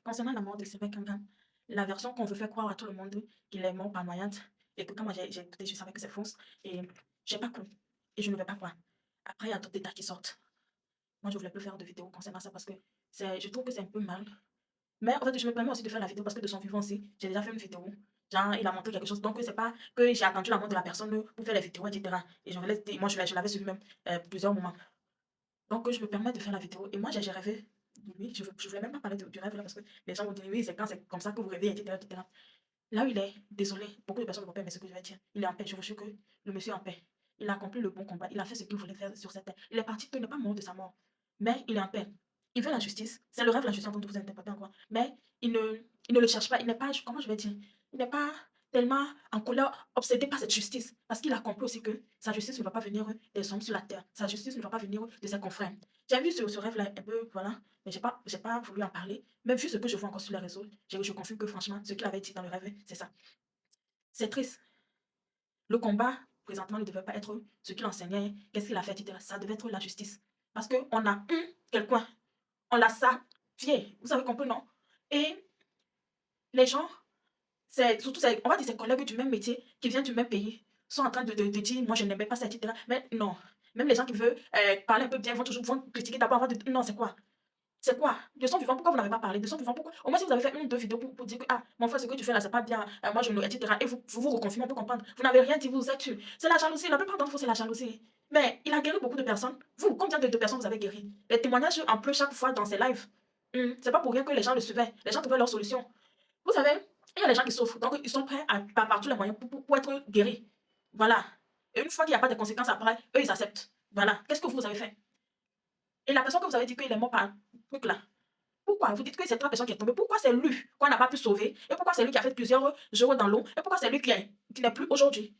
Concernant la mort de Sylvain Kangam, la version qu'on veut faire croire à tout le monde qu'il est mort par noyade et que quand moi j'ai écouté, je savais que c'est fausse et j'ai pas cru et je ne vais pas croire. Après, il y a d'autres détails qui sortent. Moi, je voulais plus faire de vidéo concernant ça parce que je trouve que c'est un peu mal. Mais en fait, je me permets aussi de faire la vidéo parce que de son vivant aussi, j'ai déjà fait une vidéo. Genre, il a montré quelque chose. Donc, c'est pas que j'ai attendu la mort de la personne pour faire les vidéos, etc. Et moi, je l'avais suivi même plusieurs moments. Donc, je me permets de faire la vidéo. Et moi, j'ai rêvé de lui. Je voulais même pas parler du rêve là parce que les gens vont dire oui, c'est quand c'est comme ça que vous rêvez, etc., etc. Là où il est, désolé, beaucoup de personnes ne vont pas aimer ce que je vais dire. Il est en paix, je vous jure que le monsieur est en paix. Il a accompli le bon combat. Il a fait ce qu'il voulait faire sur cette terre. Il est parti, il n'est pas mort de sa mort. Mais il est en paix. Il veut la justice. C'est le rêve, la justice, dont vous interprétez encore. Mais il ne le cherche pas. Il n'est pas, comment je vais dire, il n'est pas tellement en colère, obsédé par cette justice. Parce qu'il a compris aussi que sa justice ne va pas venir des hommes sur la terre. Sa justice ne va pas venir de ses confrères. J'ai vu ce rêve-là un peu, voilà, mais j'ai pas voulu en parler. Même vu ce que je vois encore sur les réseaux, je confirme que franchement, ce qu'il avait dit dans le rêve, c'est ça. C'est triste. Le combat, présentement, ne devait pas être ce qu'il enseignait, qu'est-ce qu'il a fait, etc. Ça devait être la justice. Parce qu'on a quelqu'un, on l'a sacrifié. Vous avez compris, non? Et les gens, surtout, on va dire ses collègues du même métier, qui viennent du même pays, sont en train de dire, moi, je n'aimais pas ça, etc. Mais non. Même les gens qui veulent parler un peu bien vont critiquer d'abord avant de dire, non, c'est quoi? C'est quoi? De son vivant, pourquoi vous n'avez pas parlé? De son vivant, pourquoi? Au moins, si vous avez fait une ou deux vidéos pour dire que, ah, mon frère, ce que tu fais là, c'est pas bien, moi, je ne, etc. Et vous reconfirmez, on peut comprendre. Vous n'avez rien dit, vous êtes tu. C'est la jalousie. La plupart d'entre vous, c'est la jalousie. Mais il a guéri beaucoup de personnes. Vous, combien de personnes vous avez guéri? Les témoignages en plus chaque fois dans ses lives. C'est pas pour rien que les gens le suivaient. Les gens trouvaient leur solution. Vous savez, il y a des gens qui souffrent. Donc, ils sont prêts par tous les moyens pour être guéris. Voilà. Et une fois qu'il n'y a pas de conséquences après, eux, ils acceptent. Voilà. Qu'est-ce que vous avez fait? Et la personne que vous avez dit qu'il est mort par un truc là. Pourquoi? Vous dites que c'est trois personnes qui est tombée. Pourquoi c'est lui qu'on n'a pas pu sauver? Et pourquoi c'est lui qui a fait plusieurs jours dans l'eau? Et pourquoi c'est lui qui n'est plus aujourd'hui?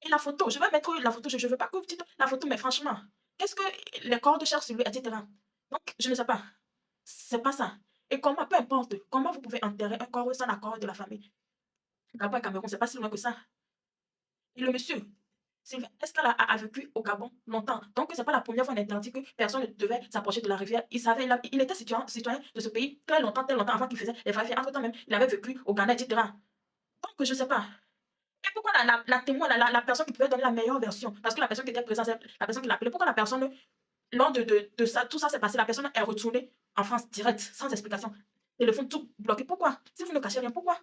Et la photo, je vais mettre la photo, je ne veux pas que vous dites la photo, mais franchement, qu'est-ce que les corps de chair sur lui, etc. Donc, je ne sais pas. C'est pas ça. Et comment, peu importe, comment vous pouvez enterrer un corps sans l'accord de la famille? Gabon et Cameroun, c'est pas si loin que ça. Et le monsieur, Sylvain, est-ce qu'elle a vécu au Gabon longtemps? Donc, c'est pas la première fois qu'on interdit que personne ne devait s'approcher de la rivière. Il savait, il était citoyen de ce pays très longtemps avant qu'il faisait les vrais faits. Entre-temps même, il avait vécu au Ghana, etc. Donc, je sais pas. Et pourquoi la témoin, la personne qui pouvait donner la meilleure version, parce que la personne qui était présente, c'est la personne qui l'a appelé, pourquoi la personne, lors de ça, tout ça s'est passé, la personne est retournée en France direct, sans explication. Téléphone tout bloqué. Pourquoi? Si vous ne cachez rien, pourquoi?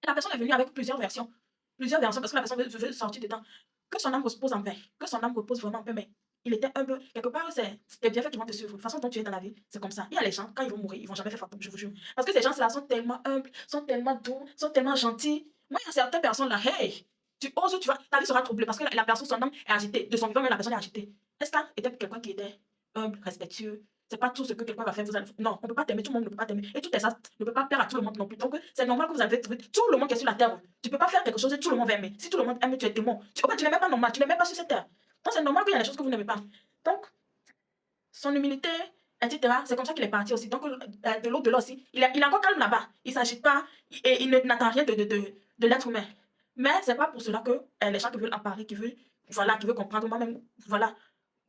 Et la personne est venue avec plusieurs versions. Plusieurs versions, parce que la personne veut sortir dedans. Que son âme repose en paix. Que son âme repose vraiment en paix. Mais il était un peu. Quelque part, c'est les bienfaits qui vont te suivre. La façon dont tu es dans la vie, c'est comme ça. Il y a les gens, quand ils vont mourir, ils vont jamais faire fantôme, je vous jure. Parce que ces gens-là sont tellement humbles, sont tellement doux, sont tellement gentils. Moi, il y a certaines personnes là, hey, tu oses, tu vas, ta vie sera troublée parce que la personne, son âme est agitée. De son vivant, même la personne est agitée. Est-ce que était quelqu'un qui était humble, respectueux? C'est pas tout ce que quelqu'un va faire. Non, on ne peut pas t'aimer, tout le monde ne peut pas t'aimer. Et tout ça ne peut pas plaire à tout le monde non plus. Donc, c'est normal que vous avez trouvé tout le monde qui est sur la terre. Tu ne peux pas faire quelque chose et tout le monde va aimer. Si tout le monde aime, tu es démon. En fait, tu n'es même pas normal, tu n'es même pas sur cette terre. Donc, c'est normal qu'il y a des choses que vous n'aimez pas. Donc, son humilité, etc., c'est comme ça qu'il est parti aussi. Donc, de l'autre de là aussi, il est encore calme là-bas. Il ne s'agit pas et il n'attend rien de l'être humain. Mais ce n'est pas pour cela que les gens qui veulent en parler, voilà, qui veulent comprendre, moi-même, voilà,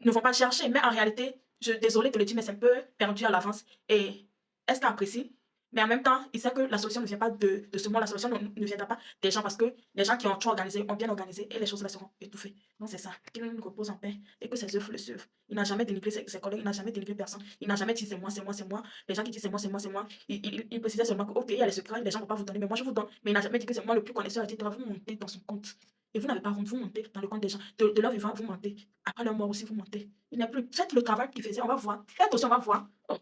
ne vont pas chercher. Mais en réalité, désolé de le dire, mais c'est un peu perdu à l'avance. Et est-ce qu'il apprécie? Mais en même temps, il sait que la solution ne vient pas de ce monde, la solution ne viendra pas des gens parce que les gens qui ont tout organisé, ont bien organisé et les choses là seront étouffées. Donc c'est ça, qu'il repose en paix et que ses œuvres le suivent. Il n'a jamais dénigré ses collègues, il n'a jamais dénigré personne. Il n'a jamais dit c'est moi, c'est moi, c'est moi. Les gens qui disent c'est moi, c'est moi, c'est moi. Il précisait seulement que, ok, il y a les secrets, les gens ne vont pas vous donner, mais moi je vous donne. Mais il n'a jamais dit que c'est moi le plus connaisseur, etc. Vous montez dans son compte. Et vous n'avez pas honte, vous montez dans le compte des gens. De leur vivant, vous montez. Après leur mort aussi, vous montez. Il n'est plus. Faites le travail qu'il faisait, on va voir. Faites aussi, on va voir. Oh.